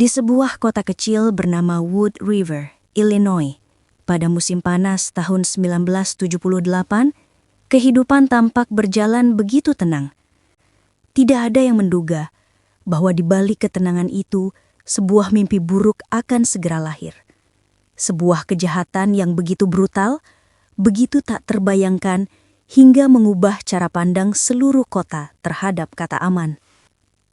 Di sebuah kota kecil bernama Wood River, Illinois, pada musim panas tahun 1978, kehidupan tampak berjalan begitu tenang. Tidak ada yang menduga bahwa di balik ketenangan itu, sebuah mimpi buruk akan segera lahir. Sebuah kejahatan yang begitu brutal, begitu tak terbayangkan, hingga mengubah cara pandang seluruh kota terhadap kata aman.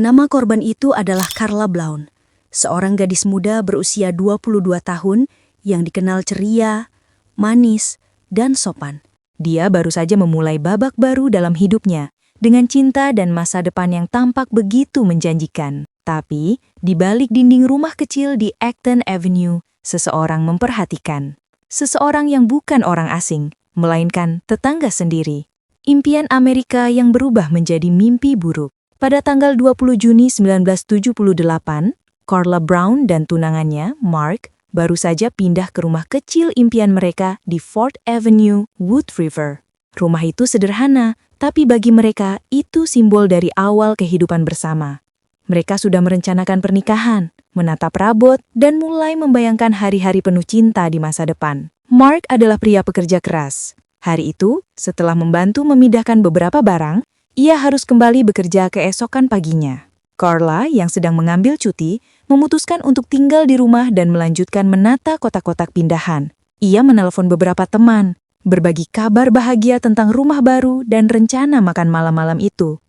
Nama korban itu adalah Carla Blown, seorang gadis muda berusia 22 tahun yang dikenal ceria, manis, dan sopan. Dia baru saja memulai babak baru dalam hidupnya, dengan cinta dan masa depan yang tampak begitu menjanjikan. Tapi, di balik dinding rumah kecil di Acton Avenue, seseorang memperhatikan. Seseorang yang bukan orang asing, melainkan tetangga sendiri. Impian Amerika yang berubah menjadi mimpi buruk. Pada tanggal 20 Juni 1978, Carla Blown dan tunangannya, Mark, baru saja pindah ke rumah kecil impian mereka di 4th Avenue, Wood River. Rumah itu sederhana, tapi bagi mereka itu simbol dari awal kehidupan bersama. Mereka sudah merencanakan pernikahan, menatap rabot, dan mulai membayangkan hari-hari penuh cinta di masa depan. Mark adalah pria pekerja keras. Hari itu, setelah membantu memindahkan beberapa barang, ia harus kembali bekerja keesokan paginya. Carla, yang sedang mengambil cuti, memutuskan untuk tinggal di rumah dan melanjutkan menata kotak-kotak pindahan. Ia menelpon beberapa teman, berbagi kabar bahagia tentang rumah baru dan rencana makan malam-malam itu.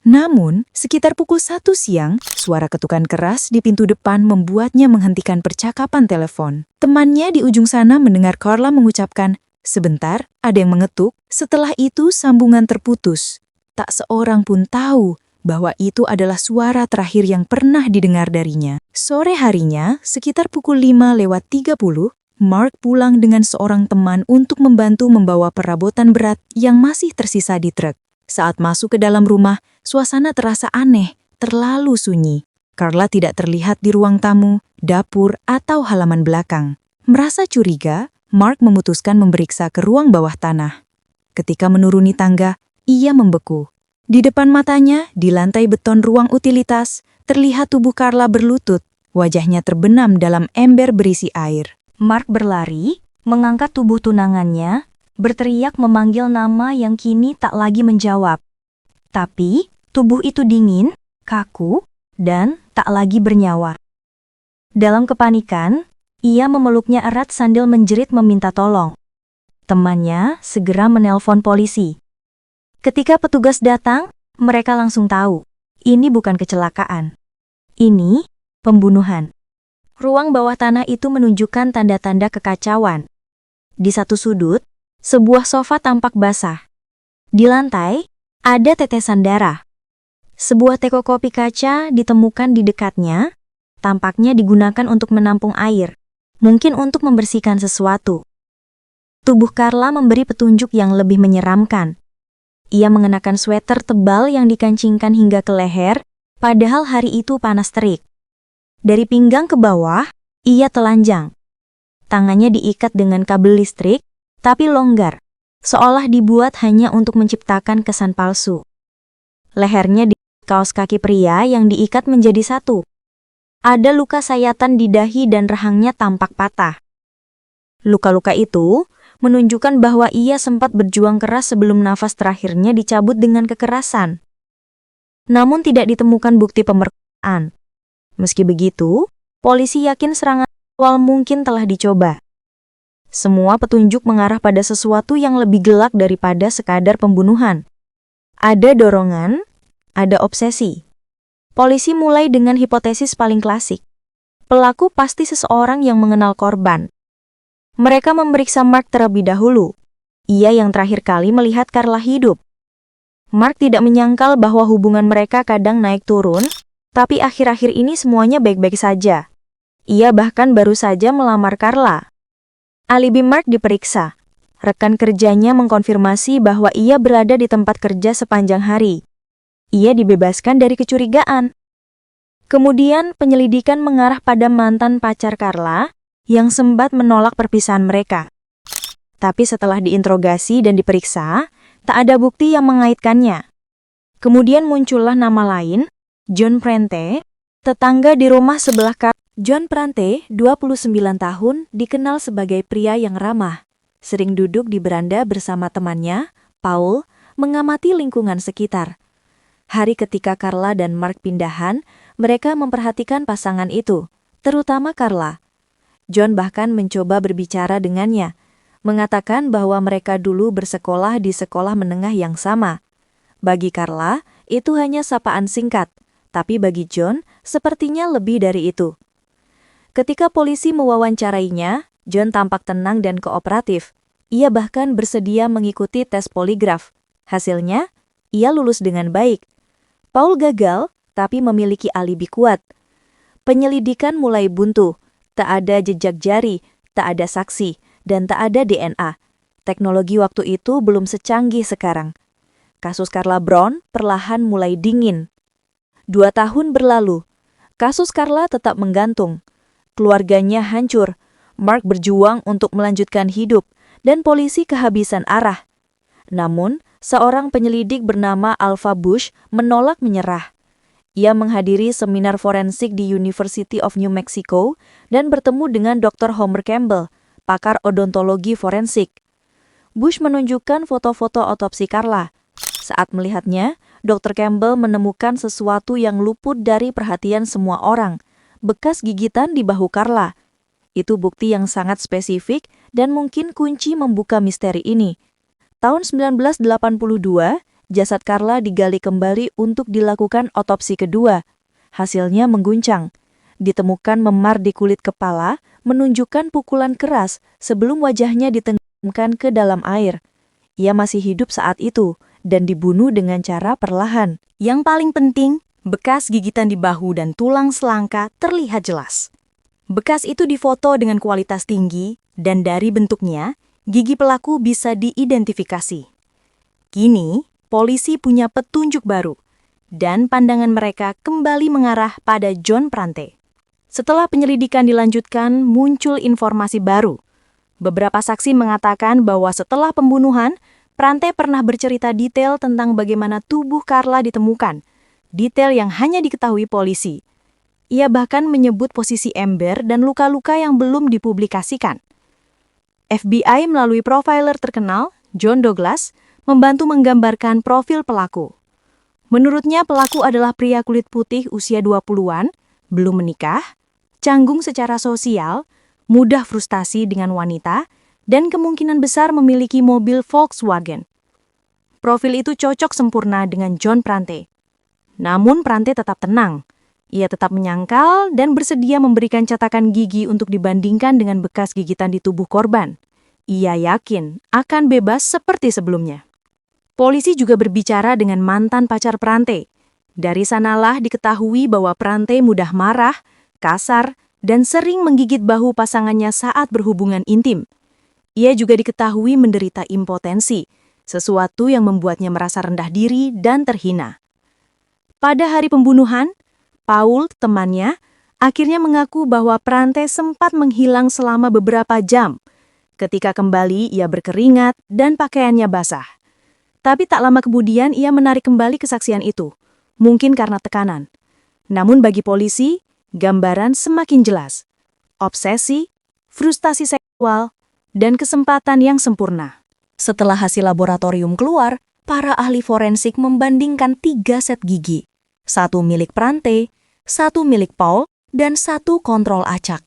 Namun, sekitar pukul 1 siang, suara ketukan keras di pintu depan membuatnya menghentikan percakapan telepon. Temannya di ujung sana mendengar Carla mengucapkan, "Sebentar, ada yang mengetuk." Setelah itu, sambungan terputus. Tak seorang pun tahu bahwa itu adalah suara terakhir yang pernah didengar darinya. Sore harinya, sekitar pukul 5:30, Mark pulang dengan seorang teman untuk membantu membawa perabotan berat yang masih tersisa di truk. Saat masuk ke dalam rumah, suasana terasa aneh, terlalu sunyi. Carla tidak terlihat di ruang tamu, dapur, atau halaman belakang. Merasa curiga, Mark memutuskan memeriksa ke ruang bawah tanah. Ketika menuruni tangga, ia membeku. Di depan matanya, di lantai beton ruang utilitas, terlihat tubuh Carla berlutut, wajahnya terbenam dalam ember berisi air. Mark berlari, mengangkat tubuh tunangannya, berteriak memanggil nama yang kini tak lagi menjawab. Tapi, tubuh itu dingin, kaku, dan tak lagi bernyawa. Dalam kepanikan, ia memeluknya erat sambil menjerit meminta tolong. Temannya segera menelpon polisi. Ketika petugas datang, mereka langsung tahu, ini bukan kecelakaan. Ini pembunuhan. Ruang bawah tanah itu menunjukkan tanda-tanda kekacauan. Di satu sudut, sebuah sofa tampak basah. Di lantai, ada tetesan darah. Sebuah teko kopi kaca ditemukan di dekatnya, tampaknya digunakan untuk menampung air, mungkin untuk membersihkan sesuatu. Tubuh Carla memberi petunjuk yang lebih menyeramkan. Ia mengenakan sweater tebal yang dikancingkan hingga ke leher, padahal hari itu panas terik. Dari pinggang ke bawah, ia telanjang. Tangannya diikat dengan kabel listrik, tapi longgar, seolah dibuat hanya untuk menciptakan kesan palsu. Lehernya di kaos kaki pria yang diikat menjadi satu. Ada luka sayatan di dahi dan rahangnya tampak patah. Luka-luka itu menunjukkan bahwa ia sempat berjuang keras sebelum nafas terakhirnya dicabut dengan kekerasan. Namun tidak ditemukan bukti pemerkosaan. Meski begitu, polisi yakin serangan awal mungkin telah dicoba. Semua petunjuk mengarah pada sesuatu yang lebih gelap daripada sekadar pembunuhan. Ada dorongan, ada obsesi. Polisi mulai dengan hipotesis paling klasik. Pelaku pasti seseorang yang mengenal korban. Mereka memeriksa Mark terlebih dahulu. Ia yang terakhir kali melihat Carla hidup. Mark tidak menyangkal bahwa hubungan mereka kadang naik turun, tapi akhir-akhir ini semuanya baik-baik saja. Ia bahkan baru saja melamar Carla. Alibi Mark diperiksa. Rekan kerjanya mengkonfirmasi bahwa ia berada di tempat kerja sepanjang hari. Ia dibebaskan dari kecurigaan. Kemudian penyelidikan mengarah pada mantan pacar Carla, yang sempat menolak perpisahan mereka. Tapi setelah diinterogasi dan diperiksa, tak ada bukti yang mengaitkannya. Kemudian muncullah nama lain, John Prente, Tetangga di rumah sebelah John Prante, 29 tahun, dikenal sebagai pria yang ramah. Sering duduk di beranda bersama temannya, Paul, mengamati lingkungan sekitar. Hari ketika Carla dan Mark pindahan, mereka memperhatikan pasangan itu, terutama Carla. John bahkan mencoba berbicara dengannya, mengatakan bahwa mereka dulu bersekolah di sekolah menengah yang sama. Bagi Carla, itu hanya sapaan singkat, tapi bagi John, sepertinya lebih dari itu. Ketika polisi mewawancarainya, John tampak tenang dan kooperatif. Ia bahkan bersedia mengikuti tes poligraf. Hasilnya, ia lulus dengan baik. Paul gagal, tapi memiliki alibi kuat. Penyelidikan mulai buntu. Tak ada jejak jari, tak ada saksi, dan tak ada DNA. Teknologi waktu itu belum secanggih sekarang. Kasus Carla Brown perlahan mulai dingin. 2 tahun berlalu. Kasus Carla tetap menggantung. Keluarganya hancur. Mark berjuang untuk melanjutkan hidup, dan polisi kehabisan arah. Namun, seorang penyelidik bernama Alpha Bush menolak menyerah. Ia menghadiri seminar forensik di University of New Mexico dan bertemu dengan Dr. Homer Campbell, pakar odontologi forensik. Bush menunjukkan foto-foto otopsi Carla. Saat melihatnya, Dr. Campbell menemukan sesuatu yang luput dari perhatian semua orang, bekas gigitan di bahu Carla. Itu bukti yang sangat spesifik dan mungkin kunci membuka misteri ini. Tahun 1982, jasad Carla digali kembali untuk dilakukan otopsi kedua. Hasilnya mengguncang. Ditemukan memar di kulit kepala, menunjukkan pukulan keras sebelum wajahnya ditenggelamkan ke dalam air. Ia masih hidup saat itu dan dibunuh dengan cara perlahan. Yang paling penting, bekas gigitan di bahu dan tulang selangka terlihat jelas. Bekas itu difoto dengan kualitas tinggi, dan dari bentuknya, gigi pelaku bisa diidentifikasi. Kini, polisi punya petunjuk baru, dan pandangan mereka kembali mengarah pada John Prante. Setelah penyelidikan dilanjutkan, muncul informasi baru. Beberapa saksi mengatakan bahwa setelah pembunuhan, Prante pernah bercerita detail tentang bagaimana tubuh Carla ditemukan, detail yang hanya diketahui polisi. Ia bahkan menyebut posisi ember dan luka-luka yang belum dipublikasikan. FBI melalui profiler terkenal, John Douglas, membantu menggambarkan profil pelaku. Menurutnya pelaku adalah pria kulit putih usia 20-an, belum menikah, canggung secara sosial, mudah frustasi dengan wanita, dan kemungkinan besar memiliki mobil Volkswagen. Profil itu cocok sempurna dengan John Prante. Namun Prante tetap tenang. Ia tetap menyangkal dan bersedia memberikan cetakan gigi untuk dibandingkan dengan bekas gigitan di tubuh korban. Ia yakin akan bebas seperti sebelumnya. Polisi juga berbicara dengan mantan pacar Prante. Dari sanalah diketahui bahwa Prante mudah marah, kasar, dan sering menggigit bahu pasangannya saat berhubungan intim. Ia juga diketahui menderita impotensi, sesuatu yang membuatnya merasa rendah diri dan terhina. Pada hari pembunuhan, Paul, temannya, akhirnya mengaku bahwa Prante sempat menghilang selama beberapa jam. Ketika kembali, ia berkeringat dan pakaiannya basah. Tapi tak lama kemudian ia menarik kembali kesaksian itu, mungkin karena tekanan. Namun bagi polisi, gambaran semakin jelas. Obsesi, frustasi seksual, dan kesempatan yang sempurna. Setelah hasil laboratorium keluar, para ahli forensik membandingkan 3 set gigi. 1 milik Prante, 1 milik Paul, dan 1 kontrol acak.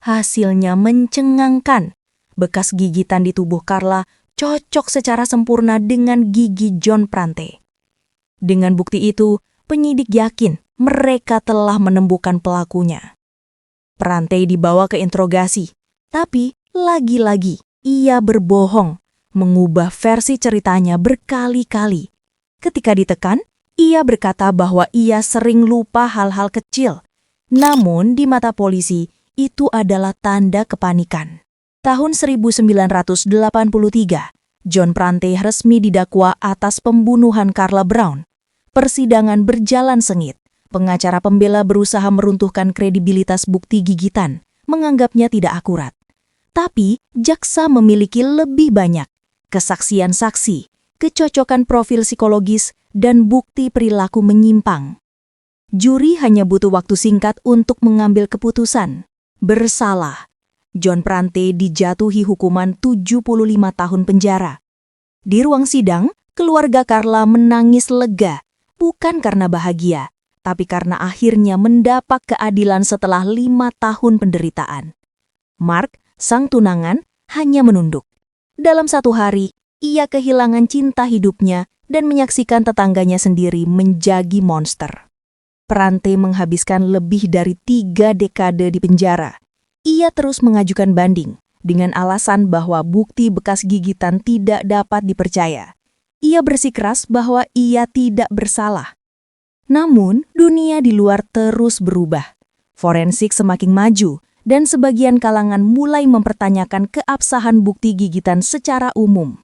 Hasilnya mencengangkan. Bekas gigitan di tubuh Carla cocok secara sempurna dengan gigi John Prante. Dengan bukti itu, penyidik yakin mereka telah menemukan pelakunya. Prante dibawa ke interogasi, tapi lagi-lagi ia berbohong, mengubah versi ceritanya berkali-kali. Ketika ditekan, ia berkata bahwa ia sering lupa hal-hal kecil. Namun di mata polisi, itu adalah tanda kepanikan. Tahun 1983, John Prante resmi didakwa atas pembunuhan Carla Brown. Persidangan berjalan sengit. Pengacara pembela berusaha meruntuhkan kredibilitas bukti gigitan, menganggapnya tidak akurat. Tapi, jaksa memiliki lebih banyak kesaksian saksi, kecocokan profil psikologis, dan bukti perilaku menyimpang. Juri hanya butuh waktu singkat untuk mengambil keputusan. Bersalah. John Prante dijatuhi hukuman 75 tahun penjara. Di ruang sidang, keluarga Carla menangis lega, bukan karena bahagia, tapi karena akhirnya mendapat keadilan setelah 5 tahun penderitaan. Mark, sang tunangan, hanya menunduk. Dalam satu hari, ia kehilangan cinta hidupnya dan menyaksikan tetangganya sendiri menjadi monster. Prante menghabiskan lebih dari 3 dekade di penjara. Ia terus mengajukan banding dengan alasan bahwa bukti bekas gigitan tidak dapat dipercaya. Ia bersikeras bahwa ia tidak bersalah. Namun, dunia di luar terus berubah. Forensik semakin maju, dan sebagian kalangan mulai mempertanyakan keabsahan bukti gigitan secara umum.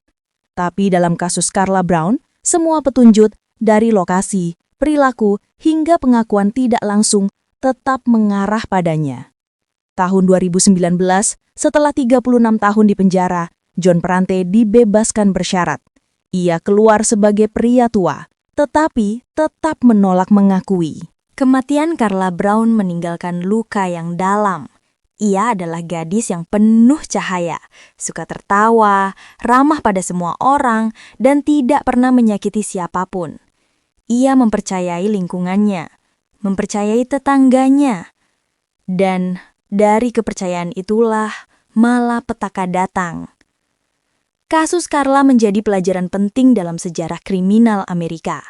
Tapi dalam kasus Carla Brown, semua petunjuk dari lokasi, perilaku, hingga pengakuan tidak langsung tetap mengarah padanya. Tahun 2019, setelah 36 tahun di penjara, John Prante dibebaskan bersyarat. Ia keluar sebagai pria tua, tetapi tetap menolak mengakui. Kematian Carla Brown meninggalkan luka yang dalam. Ia adalah gadis yang penuh cahaya, suka tertawa, ramah pada semua orang, dan tidak pernah menyakiti siapapun. Ia mempercayai lingkungannya, mempercayai tetangganya, dan dari kepercayaan itulah malapetaka datang. Kasus Carla menjadi pelajaran penting dalam sejarah kriminal Amerika.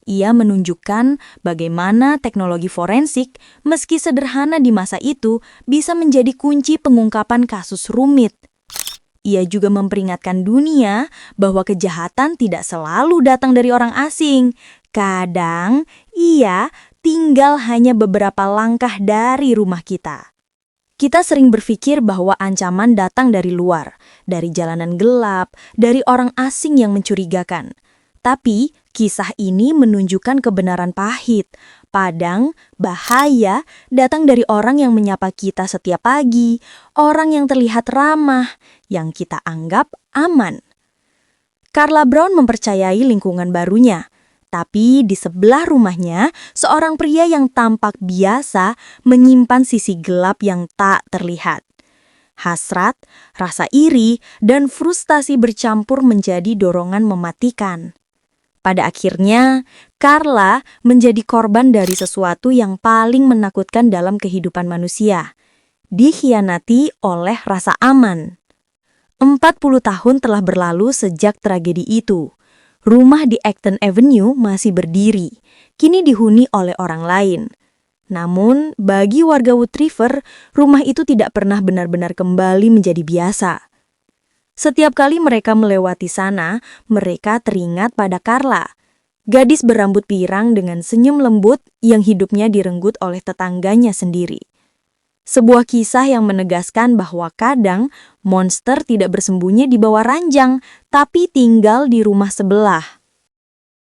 Ia menunjukkan bagaimana teknologi forensik, meski sederhana di masa itu, bisa menjadi kunci pengungkapan kasus rumit. Ia juga memperingatkan dunia bahwa kejahatan tidak selalu datang dari orang asing. Kadang, ia tinggal hanya beberapa langkah dari rumah kita. Kita sering berpikir bahwa ancaman datang dari luar, dari jalanan gelap, dari orang asing yang mencurigakan. Tapi, kisah ini menunjukkan kebenaran pahit. Padang, bahaya datang dari orang yang menyapa kita setiap pagi, orang yang terlihat ramah, yang kita anggap aman. Carla Brown mempercayai lingkungan barunya. Tapi di sebelah rumahnya, seorang pria yang tampak biasa menyimpan sisi gelap yang tak terlihat. Hasrat, rasa iri, dan frustasi bercampur menjadi dorongan mematikan. Pada akhirnya, Carla menjadi korban dari sesuatu yang paling menakutkan dalam kehidupan manusia. Dikhianati oleh rasa aman. 40 tahun telah berlalu sejak tragedi itu. Rumah di Acton Avenue masih berdiri, kini dihuni oleh orang lain. Namun, bagi warga Wood River, rumah itu tidak pernah benar-benar kembali menjadi biasa. Setiap kali mereka melewati sana, mereka teringat pada Carla, gadis berambut pirang dengan senyum lembut yang hidupnya direnggut oleh tetangganya sendiri. Sebuah kisah yang menegaskan bahwa kadang monster tidak bersembunyi di bawah ranjang, tapi tinggal di rumah sebelah.